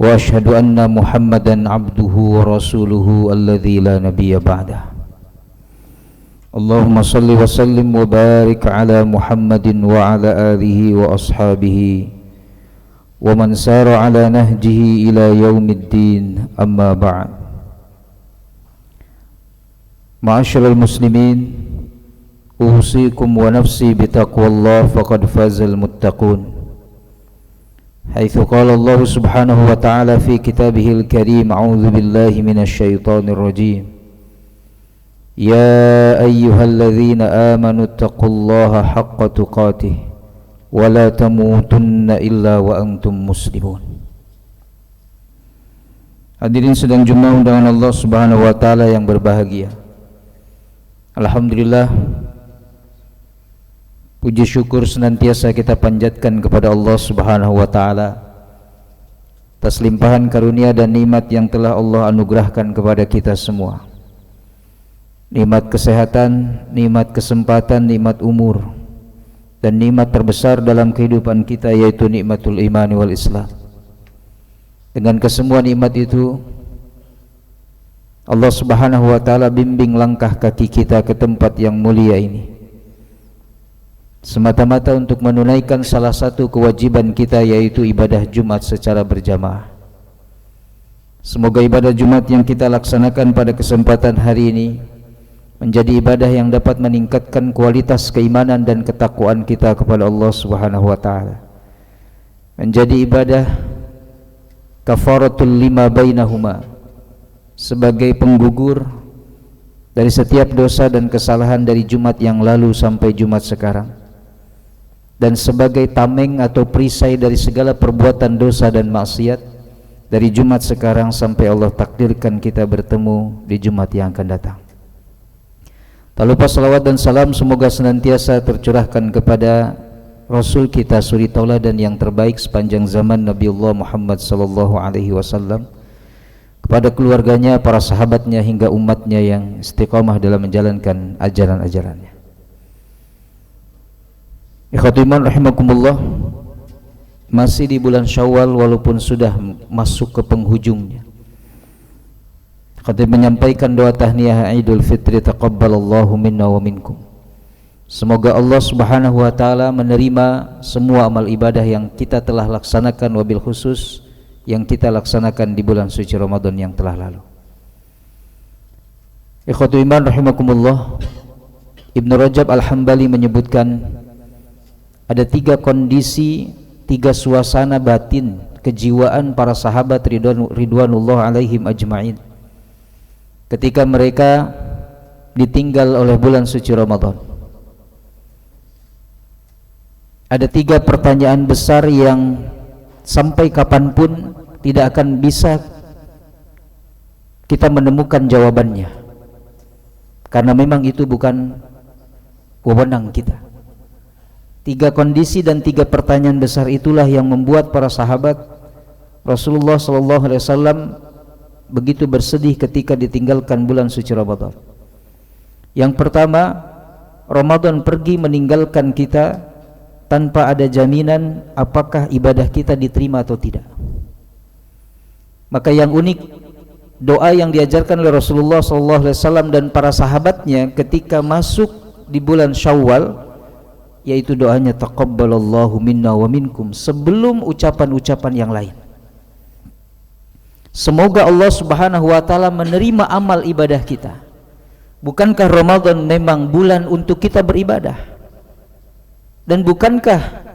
وأشهد أن محمدا عبده ورسوله الذي لا نبي بعده. اللهم صل وسلم وبارك على محمد وعلى آله وأصحابه ومن سار على نهجه إلى يوم الدين. أما بعد. معاشر المسلمين، أوصيكم ونفسي بتقوى الله فقد فاز المتقون، حيث قال الله سبحانه وتعالى في كتابه الكريم: أعوذ بالله من الشيطان الرجيم، يا أيها الذين آمنوا اتقوا الله حق تقاته ولا تموتن إلا وأنتم مسلمون. Hadirin sedang jemaah undangan Allah Subhanahu wa taala yang berbahagia. Alhamdulillah, puji syukur senantiasa kita panjatkan kepada Allah Subhanahu wa taala atas limpahan karunia dan nikmat yang telah Allah anugerahkan kepada kita semua. Nikmat kesehatan, nikmat kesempatan, nikmat umur, dan nikmat terbesar dalam kehidupan kita yaitu nikmatul iman wal Islam. Dengan kesemua nikmat itu, Allah Subhanahu wa taala bimbing langkah kaki kita ke tempat yang mulia ini, semata-mata untuk menunaikan salah satu kewajiban kita, yaitu ibadah Jumat secara berjamaah. Semoga ibadah Jumat yang kita laksanakan pada kesempatan hari ini menjadi ibadah yang dapat meningkatkan kualitas keimanan dan ketakwaan kita kepada Allah Subhanahu wa taala, menjadi ibadah kafaratul lima bainahuma, sebagai penggugur dari setiap dosa dan kesalahan dari Jumat yang lalu sampai Jumat sekarang, dan sebagai tameng atau perisai dari segala perbuatan dosa dan maksiat dari Jumat sekarang sampai Allah takdirkan kita bertemu di Jumat yang akan datang. Tak lupa salawat dan salam semoga senantiasa tercurahkan kepada Rasul kita, suri tauladan yang terbaik sepanjang zaman, Nabiullah Muhammad sallallahu alaihi wasallam, kepada keluarganya, para sahabatnya, hingga umatnya yang istiqamah dalam menjalankan ajaran-ajarannya. Ikhwatul iman rahimakumullah, masih di bulan Syawal walaupun sudah masuk ke penghujungnya. Khatib menyampaikan doa tahniyah Idul Fitri, taqabbalallahu minna wa minkum. Semoga Allah Subhanahu wa taala menerima semua amal ibadah yang kita telah laksanakan, wabil khusus yang kita laksanakan di bulan suci Ramadan yang telah lalu. Ikhwatul iman rahimakumullah, Ibnu Rajab Al-Hambali menyebutkan ada 3 kondisi, 3 suasana batin kejiwaan para sahabat ridwanullah alaihim ajma'in ketika mereka ditinggal oleh bulan suci Ramadan. Ada 3 pertanyaan besar yang sampai kapanpun tidak akan bisa kita menemukan jawabannya, karena memang itu bukan wewenang kita. 3 kondisi dan 3 pertanyaan besar itulah yang membuat para sahabat Rasulullah sallallahu alaihi wasallam begitu bersedih ketika ditinggalkan bulan suci Ramadan. Yang pertama, Ramadan pergi meninggalkan kita tanpa ada jaminan apakah ibadah kita diterima atau tidak. Maka yang unik, doa yang diajarkan oleh Rasulullah SAW dan para sahabatnya ketika masuk di bulan Syawal, yaitu doanya taqabbalallahu minna wa minkum, sebelum ucapan-ucapan yang lain. Semoga Allah Subhanahu wa taala menerima amal ibadah kita. Bukankah Ramadan memang bulan untuk kita beribadah? Dan bukankah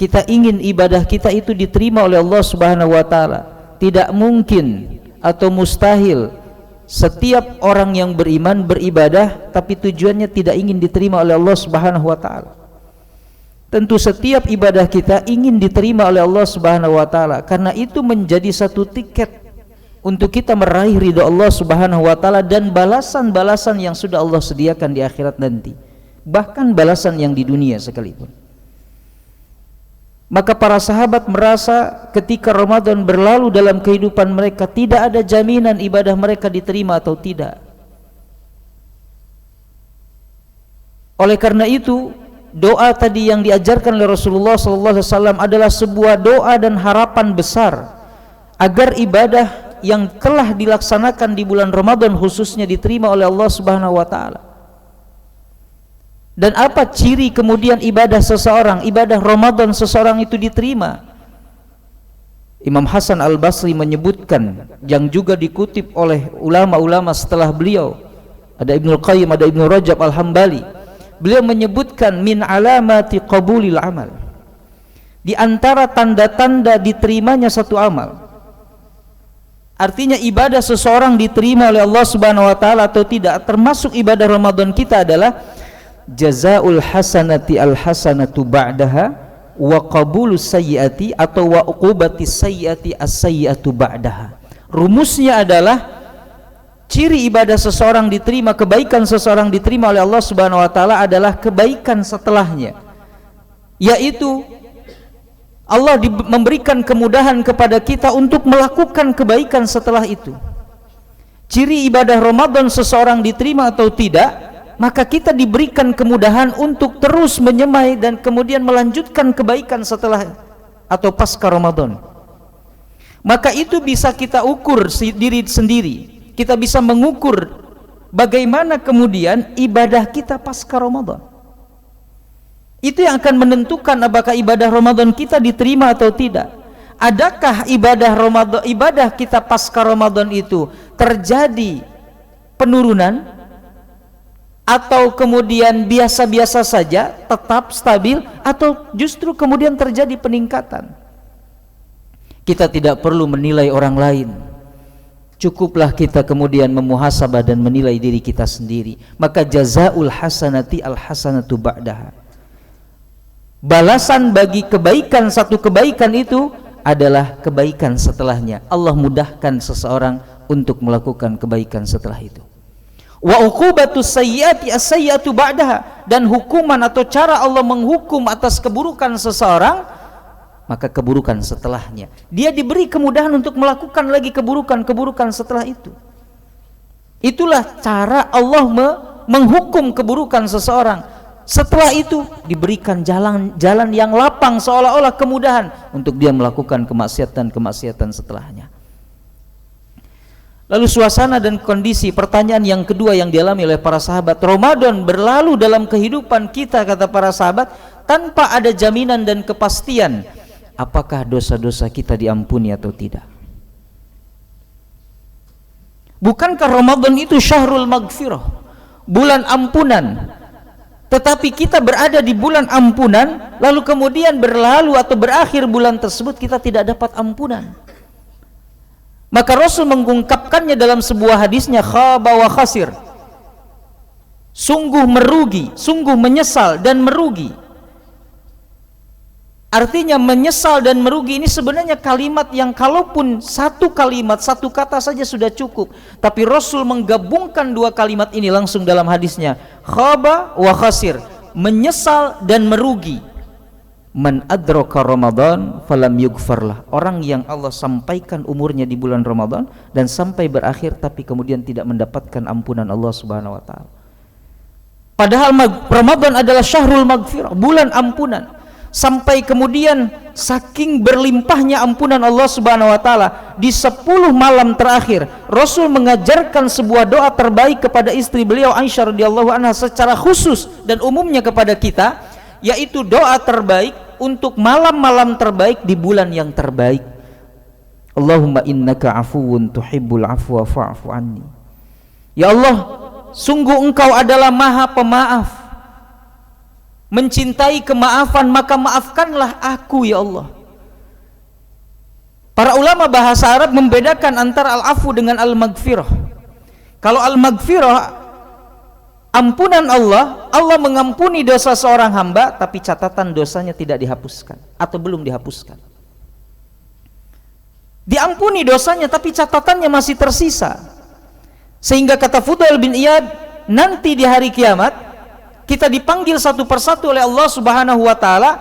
kita ingin ibadah kita itu diterima oleh Allah Subhanahu wa taala? Tidak mungkin atau mustahil setiap orang yang beriman beribadah tapi tujuannya tidak ingin diterima oleh Allah Subhanahu wa taala. Tentu setiap ibadah kita ingin diterima oleh Allah Subhanahu wa taala, karena itu menjadi satu tiket untuk kita meraih ridha Allah Subhanahu wa taala dan balasan-balasan yang sudah Allah sediakan di akhirat nanti, bahkan balasan yang di dunia sekalipun. Maka para sahabat merasa ketika Ramadan berlalu dalam kehidupan mereka tidak ada jaminan ibadah mereka diterima atau tidak. Oleh karena itu, doa tadi yang diajarkan oleh Rasulullah SAW adalah sebuah doa dan harapan besar agar ibadah yang telah dilaksanakan di bulan Ramadan khususnya diterima oleh Allah Subhanahu wa taala. Dan apa ciri kemudian ibadah seseorang, ibadah Ramadan seseorang itu diterima? Imam Hasan Al-Basri menyebutkan, yang juga dikutip oleh ulama-ulama setelah beliau, ada Ibnul Qayyim, ada Ibnu Rajab Al-Hambali. Beliau menyebutkan min alamati qabulil amal, di antara tanda-tanda diterimanya satu amal. Artinya ibadah seseorang diterima oleh Allah Subhanahu wa taala atau tidak, termasuk ibadah Ramadan kita adalah jazaul hasanati al hasanatu ba'daha wa qabulus sayyiati atau wa uqubatis sayyiati as-sayyiatu ba'daha. Rumusnya adalah ciri ibadah seseorang diterima, kebaikan seseorang diterima oleh Allah Subhanahu wa taala adalah kebaikan setelahnya, yaitu Allah memberikan kemudahan kepada kita untuk melakukan kebaikan setelah itu. Ciri ibadah Ramadan seseorang diterima atau tidak, maka kita diberikan kemudahan untuk terus menyemai dan kemudian melanjutkan kebaikan setelah atau pasca Ramadan. Maka itu bisa kita ukur diri sendiri. Kita bisa mengukur bagaimana kemudian ibadah kita pasca Ramadan. Itu yang akan menentukan apakah ibadah Ramadan kita diterima atau tidak. Adakah ibadah kita pasca Ramadan itu terjadi penurunan, atau kemudian biasa-biasa saja, tetap stabil, atau justru kemudian terjadi peningkatan. Kita tidak perlu menilai orang lain. Cukuplah kita kemudian memuhasabah dan menilai diri kita sendiri. Maka jazaul hasanati al hasanatu ba'daha. Balasan bagi kebaikan, satu kebaikan itu adalah kebaikan setelahnya. Allah mudahkan seseorang untuk melakukan kebaikan setelah itu. Wa uqubatus sayyiati as-sayyiatu ba'daha, dan hukuman atau cara Allah menghukum atas keburukan seseorang, maka keburukan setelahnya. Dia diberi kemudahan untuk melakukan lagi keburukan-keburukan setelah itu. Itulah cara Allah menghukum keburukan seseorang. Setelah itu diberikan jalan yang lapang, seolah-olah kemudahan untuk dia melakukan kemaksiatan setelahnya. Lalu suasana dan kondisi, pertanyaan yang kedua yang dialami oleh para sahabat, Ramadan berlalu dalam kehidupan kita, kata para sahabat, tanpa ada jaminan dan kepastian apakah dosa-dosa kita diampuni atau tidak. Bukankah Ramadan itu syahrul maghfirah, bulan ampunan? Tetapi kita berada di bulan ampunan, lalu kemudian berlalu atau berakhir bulan tersebut kita tidak dapat ampunan. Maka Rasul mengungkapkannya dalam sebuah hadisnya, khaba wa khasir, sungguh merugi, sungguh menyesal dan merugi. Artinya menyesal dan merugi ini sebenarnya kalimat yang kalaupun satu kalimat, satu kata saja sudah cukup, tapi Rasul menggabungkan dua kalimat ini langsung dalam hadisnya, khaba wa khasir, menyesal dan merugi. Man adraka Ramadan falam yughfarlah, orang yang Allah sampaikan umurnya di bulan Ramadan dan sampai berakhir tapi kemudian tidak mendapatkan ampunan Allah Subhanahu wa taala. Padahal Ramadan adalah syahrul maghfirah, bulan ampunan. Sampai kemudian saking berlimpahnya ampunan Allah Subhanahu wa taala, di 10 malam terakhir Rasul mengajarkan sebuah doa terbaik kepada istri beliau Aisyah radhiyallahu anha secara khusus dan umumnya kepada kita, yaitu doa terbaik untuk malam-malam terbaik di bulan yang terbaik. Allahumma innaka afuwun tuhibbul afwa fa'fu anni. Ya Allah, sungguh Engkau adalah Maha Pemaaf, mencintai kemaafan, maka maafkanlah aku ya Allah. Para ulama bahasa Arab membedakan antara al-afu dengan al-maghfirah. Kalau al-maghfirah, ampunan Allah, Allah mengampuni dosa seorang hamba tapi catatan dosanya tidak dihapuskan atau belum dihapuskan. Diampuni dosanya tapi catatannya masih tersisa. Sehingga kata Fudail bin Iyad, nanti di hari kiamat kita dipanggil satu persatu oleh Allah Subhanahu wa taala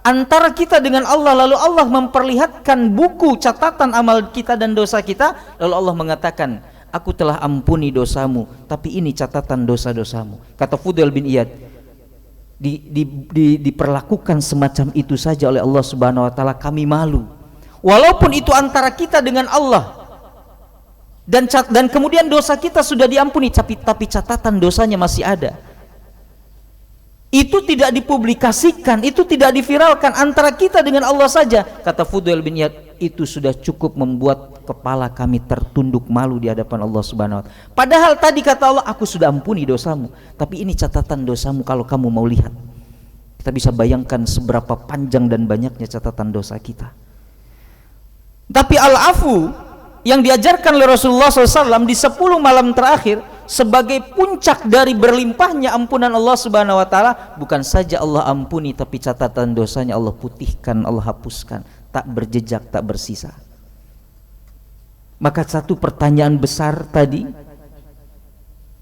antara kita dengan Allah, lalu Allah memperlihatkan buku catatan amal kita dan dosa kita, lalu Allah mengatakan, aku telah ampuni dosamu, tapi ini catatan dosa-dosamu. Kata Fudail bin Iyad, diperlakukan semacam itu saja oleh Allah Subhanahu wa taala, kami malu. Walaupun itu antara kita dengan Allah, dan kemudian dosa kita sudah diampuni, tapi catatan dosanya masih ada. Itu tidak dipublikasikan, itu tidak diviralkan, antara kita dengan Allah saja. Kata Fudail bin Iyad, itu sudah cukup membuat kepala kami tertunduk malu di hadapan Allah Subhanahu wa Ta'ala. Padahal tadi kata Allah, aku sudah ampuni dosamu, tapi ini catatan dosamu kalau kamu mau lihat. Kita bisa bayangkan seberapa panjang dan banyaknya catatan dosa kita. Tapi al-afu yang diajarkan oleh Rasulullah SAW di 10 malam terakhir sebagai puncak dari berlimpahnya ampunan Allah Subhanahu wa Ta'ala, bukan saja Allah ampuni, tapi catatan dosanya Allah putihkan, Allah hapuskan, tak berjejak, tak bersisa. Maka satu pertanyaan besar tadi,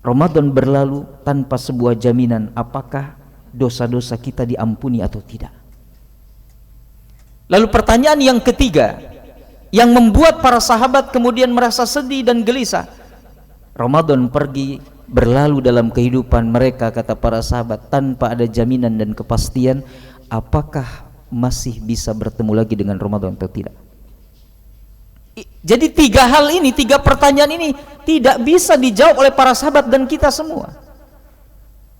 Ramadan berlalu tanpa sebuah jaminan apakah dosa-dosa kita diampuni atau tidak. Lalu pertanyaan yang ketiga yang membuat para sahabat kemudian merasa sedih dan gelisah, Ramadan pergi berlalu dalam kehidupan mereka, kata para sahabat, tanpa ada jaminan dan kepastian apakah masih bisa bertemu lagi dengan Ramadan atau tidak. Jadi tiga hal ini, tiga pertanyaan ini tidak bisa dijawab oleh para sahabat dan kita semua,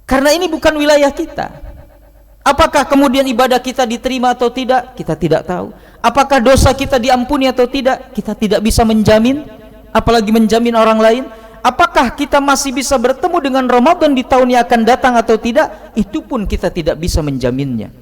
karena ini bukan wilayah kita. Apakah kemudian ibadah kita diterima atau tidak, kita tidak tahu. Apakah dosa kita diampuni atau tidak, kita tidak bisa menjamin, apalagi menjamin orang lain. Apakah kita masih bisa bertemu dengan Ramadan di tahun yang akan datang atau tidak, itu pun kita tidak bisa menjaminnya.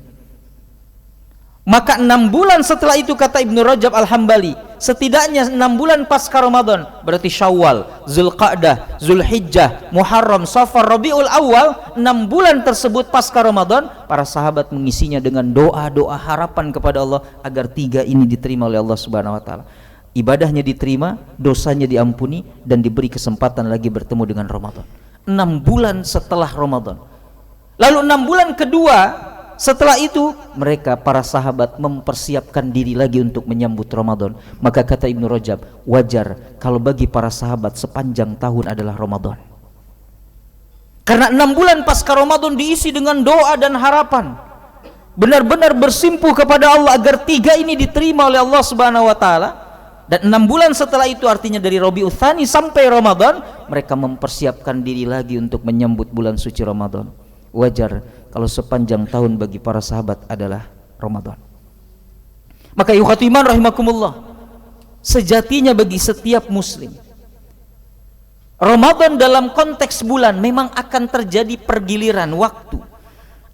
Maka 6 bulan setelah itu, kata Ibnu Rajab Al-Hambali, setidaknya 6 bulan pasca Ramadan, berarti Syawal, Zulqa'dah, Zulhijjah, Muharram, Safar, Rabiul Awal, 6 bulan tersebut pasca Ramadan, para sahabat mengisinya dengan doa-doa harapan kepada Allah agar 3 ini diterima oleh Allah Subhanahu wa Ta'ala. Ibadahnya diterima, dosanya diampuni, dan diberi kesempatan lagi bertemu dengan Ramadan. 6 bulan setelah Ramadan. Lalu 6 bulan kedua setelah itu, mereka para sahabat mempersiapkan diri lagi untuk menyambut Ramadan. Maka kata Ibnu Rajab, wajar kalau bagi para sahabat sepanjang tahun adalah Ramadan, karena 6 bulan pasca Ramadan diisi dengan doa dan harapan, benar-benar bersimpuh kepada Allah agar 3 ini diterima oleh Allah Subhanahu wa Ta'ala. Dan 6 bulan setelah itu, artinya dari Rabiul Tsani sampai Ramadan, mereka mempersiapkan diri lagi untuk menyambut bulan suci Ramadan. Wajar kalau sepanjang tahun bagi para sahabat adalah Ramadan. Maka yukhatiman rahimakumullah, sejatinya bagi setiap muslim, Ramadan dalam konteks bulan memang akan terjadi pergiliran waktu,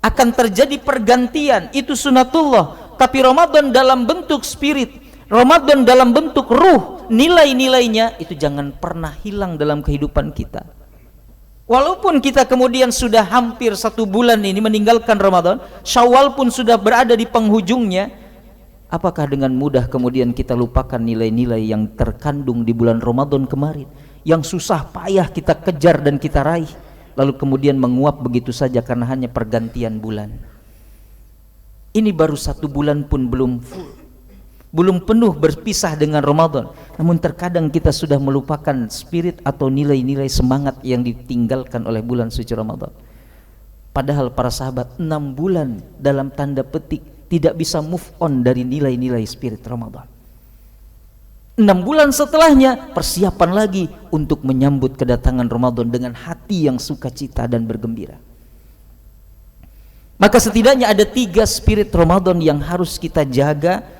akan terjadi pergantian, itu sunatullah. Tapi Ramadan dalam bentuk spirit, Ramadan dalam bentuk ruh, nilai-nilainya itu jangan pernah hilang dalam kehidupan kita. Walaupun kita kemudian sudah hampir 1 bulan ini meninggalkan Ramadan, Syawal pun sudah berada di penghujungnya, apakah dengan mudah kemudian kita lupakan nilai-nilai yang terkandung di bulan Ramadan kemarin, yang susah payah kita kejar dan kita raih, lalu kemudian menguap begitu saja karena hanya pergantian bulan. Ini baru 1 bulan pun belum full, belum penuh berpisah dengan Ramadan, namun terkadang kita sudah melupakan spirit atau nilai-nilai semangat yang ditinggalkan oleh bulan suci Ramadan. Padahal para sahabat 6 bulan dalam tanda petik tidak bisa move on dari nilai-nilai spirit Ramadan. 6 bulan setelahnya persiapan lagi untuk menyambut kedatangan Ramadan dengan hati yang sukacita dan bergembira. Maka setidaknya ada 3 spirit Ramadan yang harus kita jaga.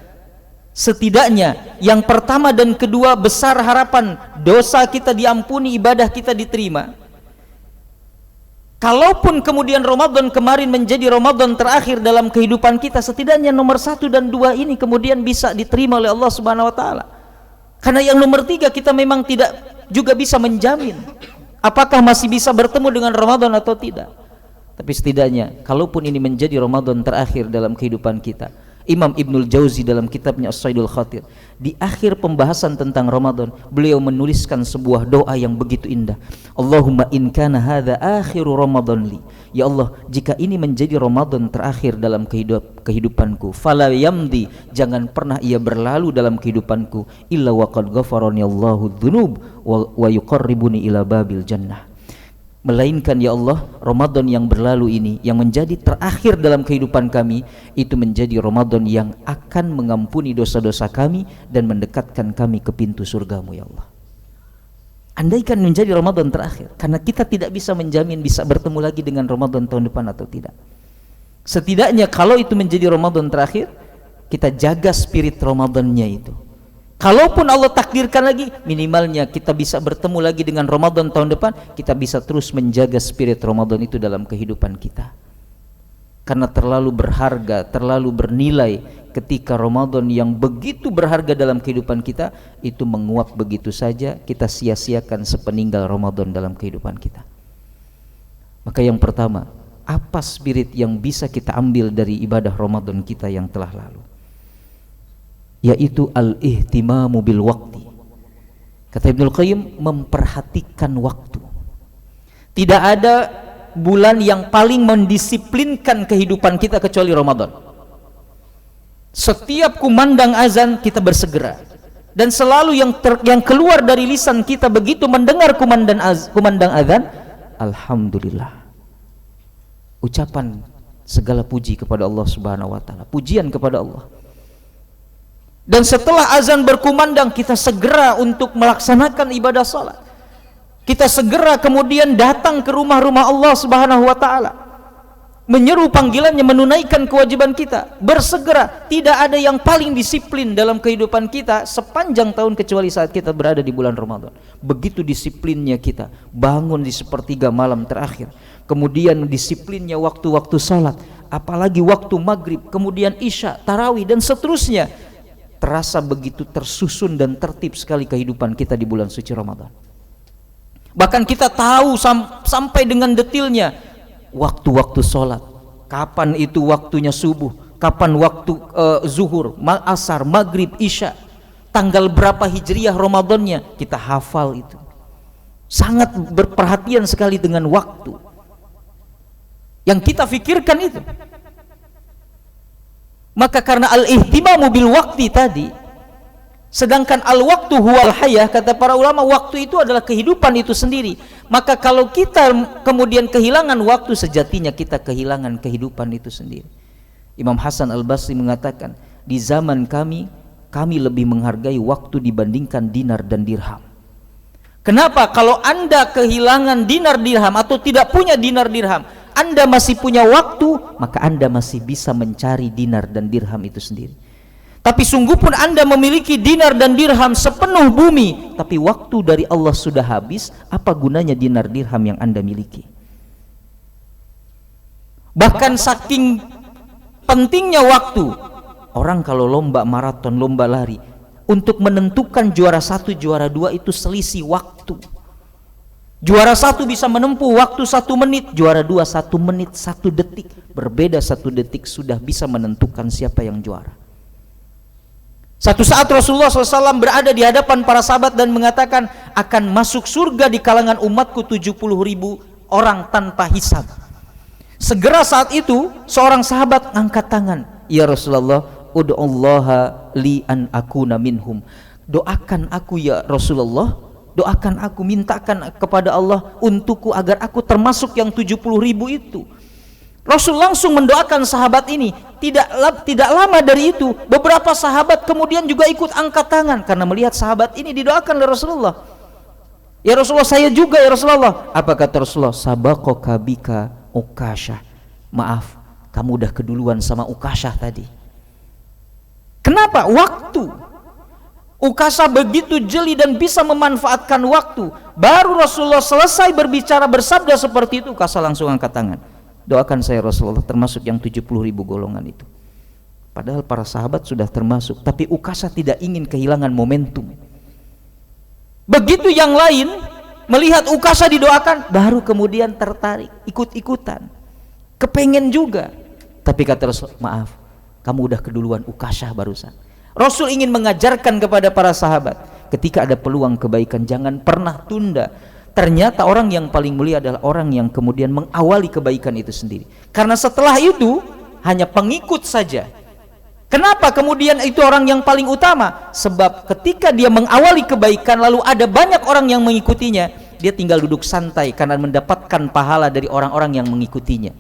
Setidaknya yang pertama dan kedua, besar harapan dosa kita diampuni, ibadah kita diterima. Kalaupun kemudian Ramadan kemarin menjadi Ramadan terakhir dalam kehidupan kita, setidaknya nomor 1 dan 2 ini kemudian bisa diterima oleh Allah Subhanahu wa Ta'ala. Karena yang nomor 3 kita memang tidak juga bisa menjamin apakah masih bisa bertemu dengan Ramadan atau tidak. Tapi setidaknya kalaupun ini menjadi Ramadan terakhir dalam kehidupan kita, Imam Ibnul Jauzi dalam kitabnya As-Saidul Khatir, di akhir pembahasan tentang Ramadan, beliau menuliskan sebuah doa yang begitu indah. Allahumma in kana hadza akhiru Ramadan li. Ya Allah, jika ini menjadi Ramadan terakhir dalam kehidupanku, fala yamdi, jangan pernah ia berlalu dalam kehidupanku illa wa qad ghafarani Allahu dzunub wa yuqarribuni ila babil jannah. melainkan ya Allah, Ramadan yang berlalu ini yang menjadi terakhir dalam kehidupan kami, itu menjadi Ramadan yang akan mengampuni dosa-dosa kami dan mendekatkan kami ke pintu surgamu ya Allah. Andaikan menjadi Ramadan terakhir, karena kita tidak bisa menjamin bisa bertemu lagi dengan Ramadan tahun depan atau tidak. Setidaknya kalau itu menjadi Ramadan terakhir, kita jaga spirit Ramadannya itu. Kalaupun Allah takdirkan lagi, minimalnya kita bisa bertemu lagi dengan Ramadan tahun depan, kita bisa terus menjaga spirit Ramadan itu dalam kehidupan kita. Karena terlalu berharga, terlalu bernilai ketika Ramadan yang begitu berharga dalam kehidupan kita itu menguap begitu saja, kita sia-siakan sepeninggal Ramadan dalam kehidupan kita. Maka yang pertama, apa spirit yang bisa kita ambil dari ibadah Ramadan kita yang telah lalu? Yaitu al-ihtimamu bil waqti. Kata Ibnul Qayyim, memperhatikan waktu. Tidak ada bulan yang paling mendisiplinkan kehidupan kita kecuali Ramadan. Setiap kumandang azan kita bersegera, dan selalu yang keluar dari lisan kita begitu mendengar kumandang azan, alhamdulillah. Ucapan segala puji kepada Allah Subhanahu wa taala, pujian kepada Allah. Dan setelah azan berkumandang, kita segera untuk melaksanakan ibadah salat. Kita segera kemudian datang ke rumah-rumah Allah Subhanahu wa taala, menyeru panggilannya, menunaikan kewajiban kita, bersegera. Tidak ada yang paling disiplin dalam kehidupan kita sepanjang tahun kecuali saat kita berada di bulan Ramadan. Begitu disiplinnya kita bangun di sepertiga malam terakhir, kemudian disiplinnya waktu-waktu salat, apalagi waktu maghrib, kemudian isya, tarawih dan seterusnya. Terasa begitu tersusun dan tertib sekali kehidupan kita di bulan suci Ramadan. Bahkan kita tahu sampai dengan detilnya waktu-waktu sholat, kapan itu waktunya subuh, kapan waktu zuhur, asar, maghrib, isya, tanggal berapa hijriyah Ramadannya, kita hafal itu. Sangat berperhatian sekali dengan waktu. Yang kita fikirkan itu. Maka karena al-ihtimamu bil waqti tadi, sedangkan al-waqtu huwal hayah, kata para ulama, waktu itu adalah kehidupan itu sendiri. Maka kalau kita kemudian kehilangan waktu, sejatinya kita kehilangan kehidupan itu sendiri. Imam Hasan Al-Basri mengatakan, di zaman kami lebih menghargai waktu dibandingkan dinar dan dirham. Kenapa? Kalau Anda kehilangan dinar dirham atau tidak punya dinar dirham, Anda masih punya waktu, maka Anda masih bisa mencari dinar dan dirham itu sendiri. Tapi sungguh pun Anda memiliki dinar dan dirham sepenuh bumi, tapi waktu dari Allah sudah habis, apa gunanya dinar dirham yang Anda miliki? Bahkan saking pentingnya waktu, orang kalau lomba maraton, lomba lari, untuk menentukan juara 1, juara 2 itu selisih waktu. Juara 1 bisa menempuh waktu 1 menit, juara 2 1 menit 1 detik. Berbeda 1 detik sudah bisa menentukan siapa yang juara. Satu saat Rasulullah SAW berada di hadapan para sahabat dan mengatakan, akan masuk surga di kalangan umatku 70.000 orang tanpa hisab. Segera saat itu seorang sahabat angkat tangan, ya Rasulullah, ud'ullaha li an akuna minhum. Doakan aku ya Rasulullah, doakan aku, mintakan kepada Allah untukku agar aku termasuk yang 70.000 itu. Rasul langsung mendoakan sahabat ini. Tidak lama dari itu, beberapa sahabat kemudian juga ikut angkat tangan karena melihat sahabat ini didoakan oleh Rasulullah. Ya Rasulullah, saya juga ya Rasulullah. Apa kata Rasulullah? Sabaqaka bika Ukasyah. Maaf, kamu udah keduluan sama Ukasyah tadi. Kenapa? Waktu. Ukasha begitu jeli dan bisa memanfaatkan waktu. Baru Rasulullah selesai berbicara, bersabda seperti itu, Ukasha langsung angkat tangan. Doakan saya Rasulullah termasuk yang 70.000 golongan itu. Padahal para sahabat sudah termasuk, tapi Ukasha tidak ingin kehilangan momentum. Begitu yang lain melihat Ukasha didoakan, baru kemudian tertarik, ikut-ikutan, kepengen juga. Tapi kata Rasul, maaf, kamu udah keduluan Ukasha barusan. Rasul ingin mengajarkan kepada para sahabat, ketika ada peluang kebaikan jangan pernah tunda. Ternyata orang yang paling mulia adalah orang yang kemudian mengawali kebaikan itu sendiri. Karena setelah itu hanya pengikut saja. Kenapa kemudian itu orang yang paling utama? Sebab ketika dia mengawali kebaikan lalu ada banyak orang yang mengikutinya, dia tinggal duduk santai karena mendapatkan pahala dari orang-orang yang mengikutinya.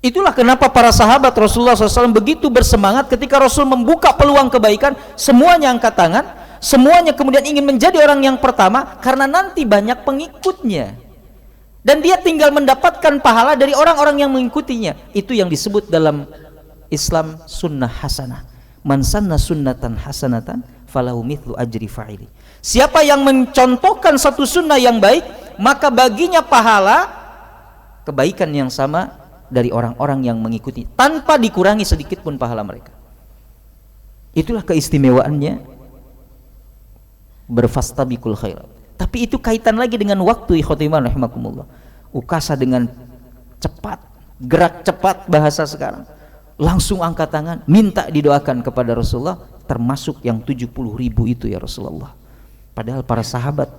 Itulah kenapa para sahabat Rasulullah SAW begitu bersemangat ketika Rasul membuka peluang kebaikan, semuanya angkat tangan, semuanya kemudian ingin menjadi orang yang pertama karena nanti banyak pengikutnya. Dan dia tinggal mendapatkan pahala dari orang-orang yang mengikutinya. Itu yang disebut dalam Islam sunnah hasanah. Man sanna sunnatan hasanatan falahu mithlu ajri fa'ili. Siapa yang mencontohkan satu sunnah yang baik, maka baginya pahala kebaikan yang sama dari orang-orang yang mengikuti tanpa dikurangi sedikit pun pahala mereka. Itulah keistimewaannya berfastabiqul khairat. Tapi itu kaitan lagi dengan waktu, ikhwatiman rahimakumullah. Ukasa dengan cepat, gerak cepat bahasa sekarang. Langsung angkat tangan, minta didoakan kepada Rasulullah, termasuk yang 70.000 itu ya Rasulullah. Padahal para sahabat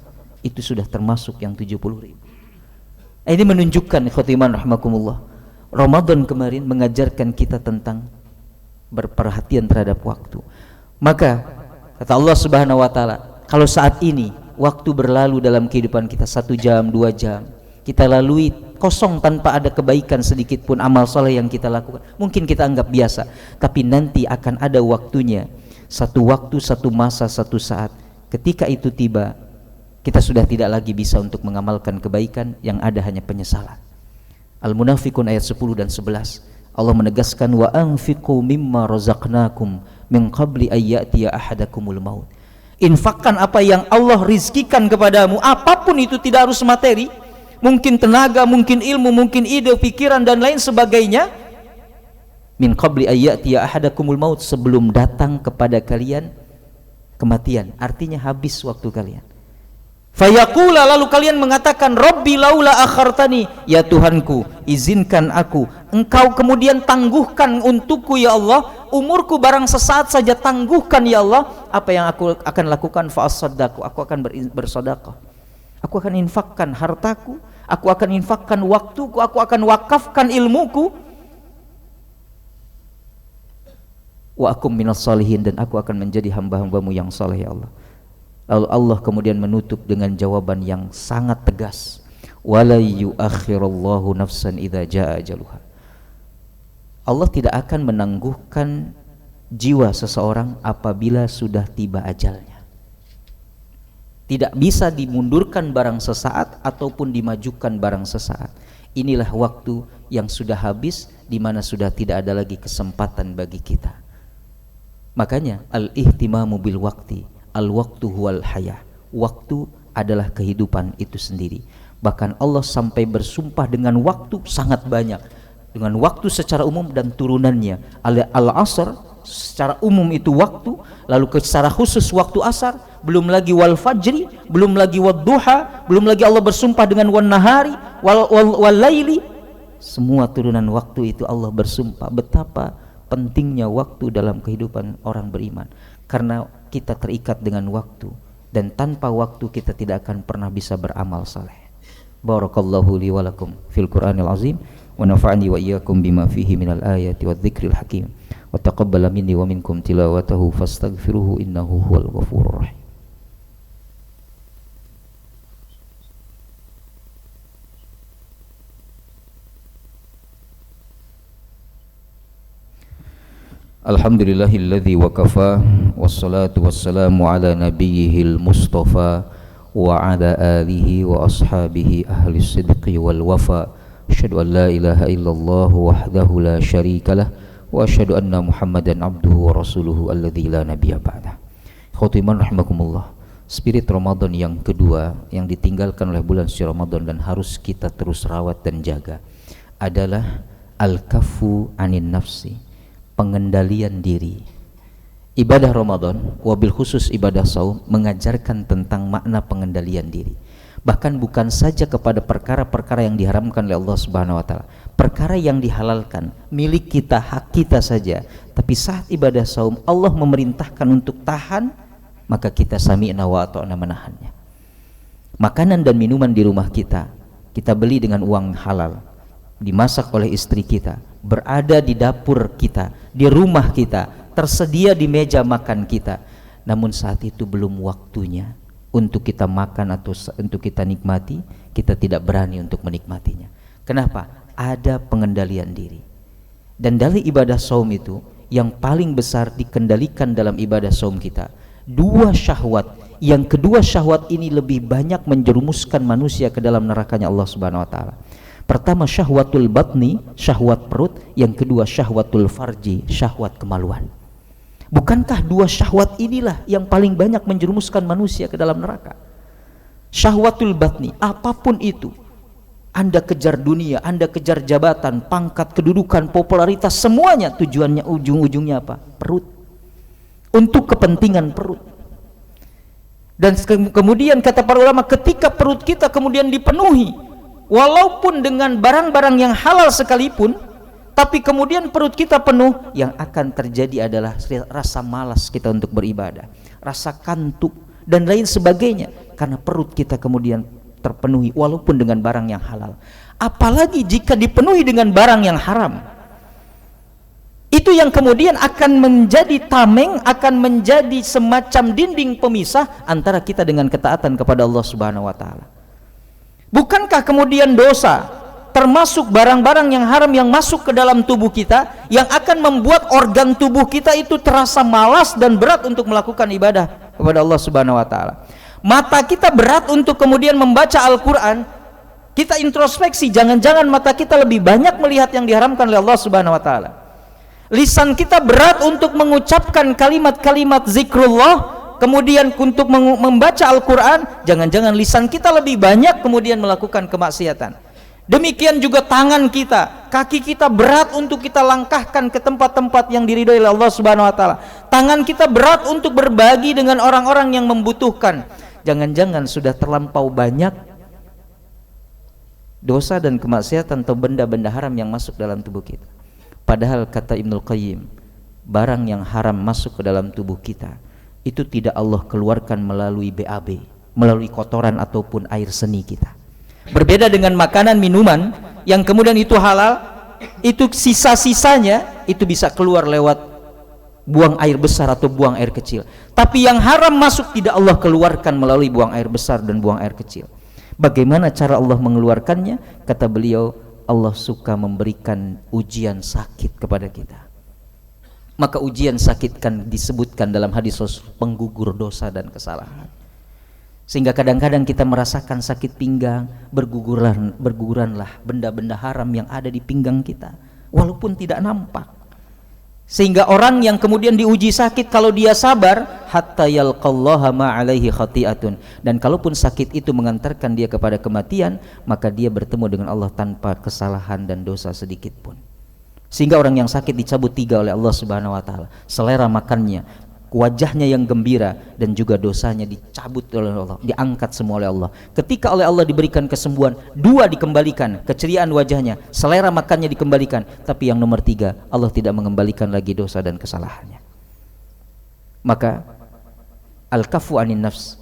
itu sudah termasuk yang 70.000. Ini menunjukkan ikhwatiman rahimakumullah, Ramadan kemarin mengajarkan kita tentang berperhatian terhadap waktu. Maka kata Allah Subhanahu wa taala, kalau saat ini waktu berlalu dalam kehidupan kita 1 jam, 2 jam, kita lalui kosong tanpa ada kebaikan sedikit pun, amal soleh yang kita lakukan, mungkin kita anggap biasa, tapi nanti akan ada waktunya, satu waktu, satu masa, satu saat, ketika itu tiba, kita sudah tidak lagi bisa untuk mengamalkan kebaikan, yang ada hanya penyesalan. Al-Munafiqun ayat 10 dan 11, Allah menegaskan, wa anfiqu mimma razaqnakum min qabli ayyatiya ahadakumul maut. Infakkan apa yang Allah rizkikan kepadamu, apapun itu, tidak harus materi, mungkin tenaga, mungkin ilmu, mungkin ide, pikiran dan lain sebagainya, min qabli ayyatiya ahadakumul maut, sebelum datang kepada kalian kematian, artinya habis waktu kalian. Fayaqula, lalu kalian mengatakan, Rabbi laula akhartani, ya Tuhanku, izinkan aku, engkau kemudian tangguhkan untukku ya Allah, umurku barang sesaat saja, tangguhkan ya Allah, apa yang aku akan lakukan? Fa'asaddaqu, aku akan bersedekah, aku akan infakkan hartaku, aku akan infakkan waktuku, aku akan wakafkan ilmuku, wa akum minas salihin, dan aku akan menjadi hamba-hambamu yang saleh ya Allah. Lalu Allah kemudian menutup dengan jawaban yang sangat tegas, wala yuakhirullahu nafsan idza jaa ajaluha. Allah tidak akan menangguhkan jiwa seseorang apabila sudah tiba ajalnya. Tidak bisa dimundurkan barang sesaat ataupun dimajukan barang sesaat. Inilah waktu yang sudah habis, di mana sudah tidak ada lagi kesempatan bagi kita. Makanya al-ihtimamu bil waqti, al-waqtu huwal hayah, waktu adalah kehidupan itu sendiri. Bahkan Allah sampai bersumpah dengan waktu sangat banyak, dengan waktu secara umum dan turunannya. Al-asr secara umum itu waktu, lalu secara khusus waktu asar, belum lagi wal fajri, belum lagi wad duha, belum lagi Allah bersumpah dengan wan nahari wal laili. Semua turunan waktu itu Allah bersumpah. Betapa pentingnya waktu dalam kehidupan orang beriman, karena kita terikat dengan waktu, dan tanpa waktu kita tidak akan pernah bisa beramal saleh. Barakallahu li wa lakum fil Qur'anil azim, wa nafa'ani wa iyyakum bima fihi minal ayati wadh-dhikril hakim, wa taqabbala minni wa minkum tilawatahu fastaghfiruhu innahu huwal ghafurur rahim. Alhamdulillahilladzi wakafa, wassalatu wassalamu ala nabiyyihil mustafa wa ala alihi wa ashabihi ahli sidqi wal wafa. Asyhadu an la ilaha illallah wahdahu la syarikalah, wa asyhadu anna Muhammadan abduhu wa rasuluhu alladzi la nabiyya ba'dah. Khotiman rahimakumullah, spirit Ramadan yang kedua yang ditinggalkan oleh bulan suci Ramadan dan harus kita terus rawat dan jaga adalah al-kaffu anin nafsi, pengendalian diri. Ibadah Ramadan, wabil khusus ibadah saum, mengajarkan tentang makna pengendalian diri. Bahkan bukan saja kepada perkara-perkara yang diharamkan oleh Allah Subhanahu wa taala, perkara yang dihalalkan milik kita, hak kita saja, tapi saat ibadah saum Allah memerintahkan untuk tahan, maka kita sami'na wa ata'na menahannya. Makanan dan minuman di rumah kita beli dengan uang halal, dimasak oleh istri kita, berada di dapur kita, di rumah kita, tersedia di meja makan kita. Namun saat itu belum waktunya, untuk kita makan atau untuk kita nikmati, kita tidak berani untuk menikmatinya. Kenapa? Ada pengendalian diri. Dan dari ibadah saum itu yang paling besar dikendalikan dalam ibadah saum kita, dua syahwat. Yang kedua syahwat ini lebih banyak menjerumuskan manusia ke dalam nerakanya Allah Subhanahu wa taala. Pertama syahwatul batni, syahwat perut. Yang kedua syahwatul farji, syahwat kemaluan. Bukankah dua syahwat inilah yang paling banyak menjerumuskan manusia ke dalam neraka? Syahwatul batni, apapun itu, Anda kejar dunia, Anda kejar jabatan, pangkat, kedudukan, popularitas, semuanya tujuannya ujung-ujungnya apa? Perut. Untuk kepentingan perut. Dan kemudian kata para ulama, ketika perut kita kemudian dipenuhi, walaupun dengan barang-barang yang halal sekalipun, tapi kemudian perut kita penuh, yang akan terjadi adalah rasa malas kita untuk beribadah, rasa kantuk dan lain sebagainya, karena perut kita kemudian terpenuhi walaupun dengan barang yang halal. Apalagi jika dipenuhi dengan barang yang haram, itu yang kemudian akan menjadi tameng, akan menjadi semacam dinding pemisah antara kita dengan ketaatan kepada Allah Subhanahu wa taala. Bukankah kemudian dosa termasuk barang-barang yang haram yang masuk ke dalam tubuh kita, yang akan membuat organ tubuh kita itu terasa malas dan berat untuk melakukan ibadah kepada Allah Subhanahu wa taala. Mata kita berat untuk kemudian membaca Al-Qur'an. Kita introspeksi, jangan-jangan mata kita lebih banyak melihat yang diharamkan oleh Allah Subhanahu wa taala. Lisan kita berat untuk mengucapkan kalimat-kalimat zikrullah, kemudian untuk membaca Al-Quran, jangan-jangan lisan kita lebih banyak kemudian melakukan kemaksiatan. Demikian juga tangan kita, kaki kita berat untuk kita langkahkan ke tempat-tempat yang diridhoi oleh Allah Subhanahu wa taala. Tangan kita berat untuk berbagi dengan orang-orang yang membutuhkan. Jangan-jangan sudah terlampau banyak dosa dan kemaksiatan atau benda-benda haram yang masuk dalam tubuh kita. Padahal kata Ibnul Qayyim, barang yang haram masuk ke dalam tubuh kita itu tidak Allah keluarkan melalui BAB, melalui kotoran ataupun air seni kita. Berbeda dengan makanan minuman yang kemudian itu halal, itu sisa-sisanya itu bisa keluar lewat buang air besar atau buang air kecil. Tapi yang haram masuk tidak Allah keluarkan melalui buang air besar dan buang air kecil. Bagaimana cara Allah mengeluarkannya? Kata beliau, Allah suka memberikan ujian sakit kepada kita. Maka ujian sakit kan disebutkan dalam hadis penggugur dosa dan kesalahan. Sehingga kadang-kadang kita merasakan sakit pinggang, berguguranlah benda-benda haram yang ada di pinggang kita, walaupun tidak nampak. Sehingga orang yang kemudian diuji sakit, kalau dia sabar, hatta yalqallaha ma alaihi khati'atun, dan kalaupun sakit itu mengantarkan dia kepada kematian, maka dia bertemu dengan Allah tanpa kesalahan dan dosa sedikit pun. Sehingga orang yang sakit dicabut 3 oleh Allah Subhanahu wa taala, selera makannya, wajahnya yang gembira, dan juga dosanya dicabut oleh Allah, diangkat semua oleh Allah. Ketika oleh Allah diberikan kesembuhan, 2 dikembalikan, keceriaan wajahnya, selera makannya dikembalikan. Tapi yang nomor 3, Allah tidak mengembalikan lagi dosa dan kesalahannya. Maka al-kafu anin nafs,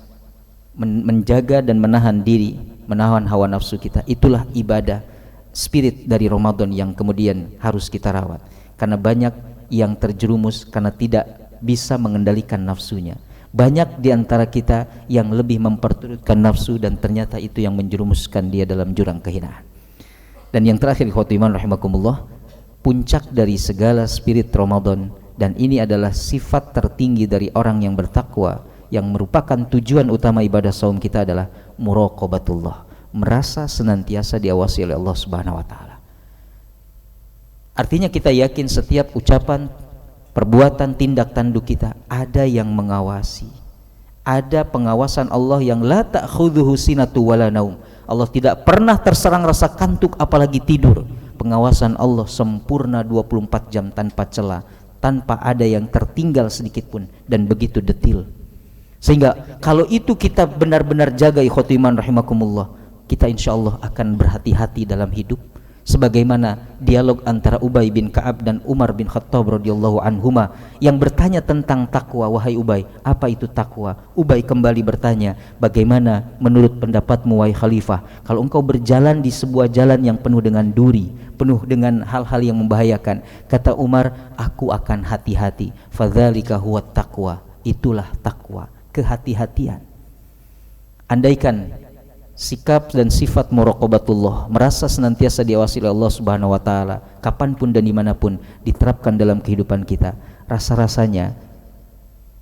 menjaga dan menahan diri, menahan hawa nafsu kita, itulah ibadah spirit dari Ramadan yang kemudian harus kita rawat. Karena banyak yang terjerumus karena tidak bisa mengendalikan nafsunya. Banyak di antara kita yang lebih memperturutkan nafsu, dan ternyata itu yang menjerumuskan dia dalam jurang kehinaan. Dan yang terakhir, ikhwatiman rahimakumullah, puncak dari segala spirit Ramadan, dan ini adalah sifat tertinggi dari orang yang bertakwa, yang merupakan tujuan utama ibadah saum kita adalah muraqabatullah, merasa senantiasa diawasi oleh Allah Subhanahu wa taala. Artinya kita yakin setiap ucapan, perbuatan, tindak tanduk kita ada yang mengawasi. Ada pengawasan Allah yang la ta'khudhuhu sinatu wala naum. Allah tidak pernah terserang rasa kantuk apalagi tidur. Pengawasan Allah sempurna 24 jam tanpa celah, tanpa ada yang tertinggal sedikit pun, dan begitu detil. Sehingga kalau itu kita benar-benar jaga, ikhwatiman rahimakumullah, kita insyaallah akan berhati-hati dalam hidup. Sebagaimana dialog antara Ubay bin Ka'ab dan Umar bin Khattab radhiyallahu anhuma yang bertanya tentang takwa. Wahai Ubay, apa itu takwa? Ubay kembali bertanya, bagaimana menurut pendapatmu wahai khalifah, kalau engkau berjalan di sebuah jalan yang penuh dengan duri, penuh dengan hal-hal yang membahayakan? Kata Umar, aku akan hati-hati. Fadzalika huwa taqwa, itulah takwa, kehati-hatian. Andaikan sikap dan sifat muraqabatullah, merasa senantiasa diawasi oleh Allah Subhanahu wa taala, kapanpun dan dimanapun diterapkan dalam kehidupan kita, rasa-rasanya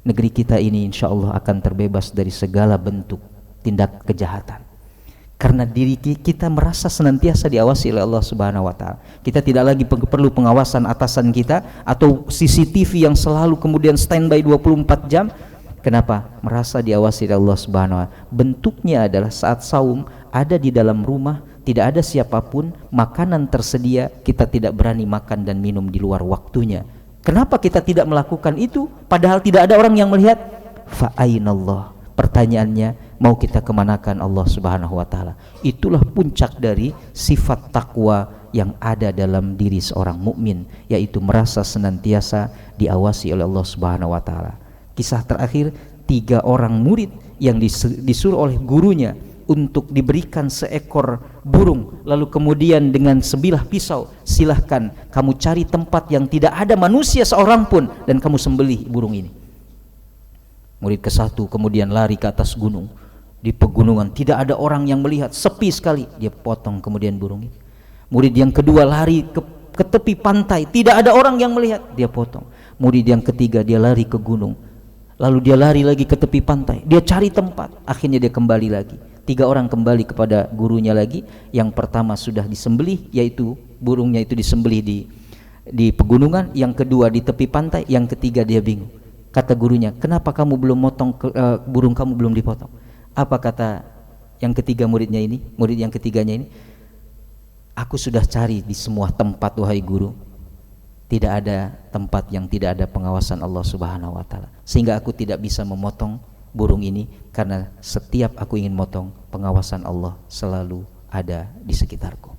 negeri kita ini insya Allah akan terbebas dari segala bentuk tindak kejahatan. Karena diri kita merasa senantiasa diawasi oleh Allah Subhanahu wa taala. Kita tidak lagi perlu pengawasan atasan kita atau CCTV yang selalu kemudian standby 24 jam. Kenapa? Merasa diawasi oleh Allah Subhanahu wa taala. Bentuknya adalah saat saum, ada di dalam rumah, tidak ada siapapun, makanan tersedia, kita tidak berani makan dan minum di luar waktunya. Kenapa kita tidak melakukan itu padahal tidak ada orang yang melihat? Fa ainallah. Pertanyaannya, mau kita kemanakan Allah Subhanahu wa taala? Itulah puncak dari sifat takwa yang ada dalam diri seorang mukmin, yaitu merasa senantiasa diawasi oleh Allah Subhanahu wa taala. Kisah terakhir, 3 orang murid yang disuruh oleh gurunya untuk diberikan seekor burung, lalu kemudian dengan sebilah pisau, silahkan kamu cari tempat yang tidak ada manusia seorang pun dan kamu sembelih burung ini. Murid ke-1 kemudian lari ke atas gunung. Di pegunungan tidak ada orang yang melihat, sepi sekali, dia potong kemudian burung ini. Murid yang kedua lari ke tepi pantai, tidak ada orang yang melihat, dia potong. Murid yang ketiga dia lari ke gunung, lalu dia lari lagi ke tepi pantai, dia cari tempat, akhirnya dia kembali lagi. 3 orang kembali kepada gurunya lagi. Yang pertama sudah disembelih, yaitu burungnya itu disembelih di pegunungan. Yang kedua di tepi pantai. Yang ketiga dia bingung. Kata gurunya, kenapa kamu belum motong burung kamu belum dipotong? Apa kata yang ketiga murid yang ketiganya ini? Aku sudah cari di semua tempat wahai guru, tidak ada tempat yang tidak ada pengawasan Allah Subhanahu wa taala, sehingga aku tidak bisa memotong burung ini, karena setiap aku ingin motong, pengawasan Allah selalu ada di sekitarku.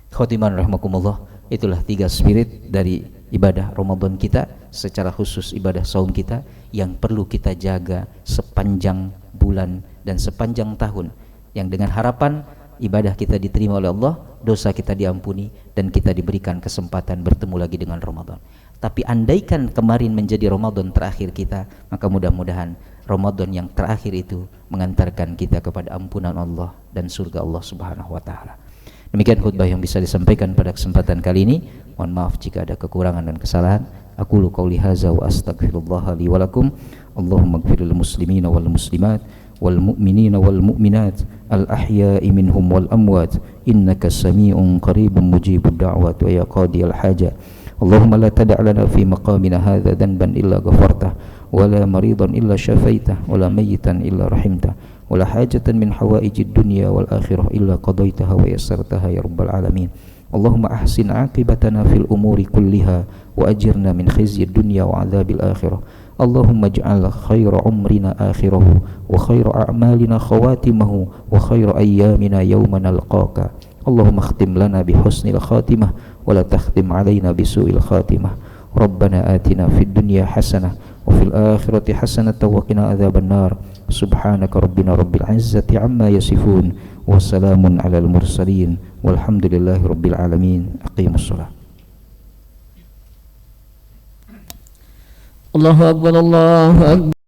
Khotiman rahimakumullah, itulah 3 spirit dari ibadah Ramadan kita, secara khusus ibadah saum kita yang perlu kita jaga sepanjang bulan dan sepanjang tahun, yang dengan harapan ibadah kita diterima oleh Allah, dosa kita diampuni, dan kita diberikan kesempatan bertemu lagi dengan Ramadan. Tapi andaikan kemarin menjadi Ramadan terakhir kita, maka mudah-mudahan Ramadan yang terakhir itu mengantarkan kita kepada ampunan Allah dan surga Allah Subhanahu wa taala. Demikian khutbah yang bisa disampaikan pada kesempatan kali ini. Mohon maaf jika ada kekurangan dan kesalahan. Aqulu qauli hadza wa astaghfirullah li wa lakum. Allahumma ighfir lil muslimina wal muslimat wal mu'minina wal mu'minat al ahya'i minhum wal amwat innaka sami'un qaribun mujibud da'wat wa ya qadiyal hajat. Allahumma la tada' lana fi maqamina hadza dhanban illa ghafartah wa la maridan illa syafaitah wa la mayyitan illa rahimtah wa la hajatan min hawaijid dunya wal akhirah illa qadaitaha wa yassartaha ya rabbal alamin. Allahumma ahsin aqibatana fil umuri kulliha wa ajirna min khizyid dunya wa adzabil akhirah. Allahumma ij'al khaira umrina akhirahu wa khaira a'malina khawatimahu wa khaira ayyamina yawma nalqaka. Allahumma khtim lana bi husnil khatimah wa la takhtim alaina bi su'il khatimah. Rabbana atina fid dunya hasanah wa fil akhirati hasanah wa qina adzaban nar. Subhanaka rabbina rabbil izzati amma yasifun wa salamun alal mursalin walhamdulillahi rabbil alamin. Aqimus shalah. Allahu akbar, Allahu akbar.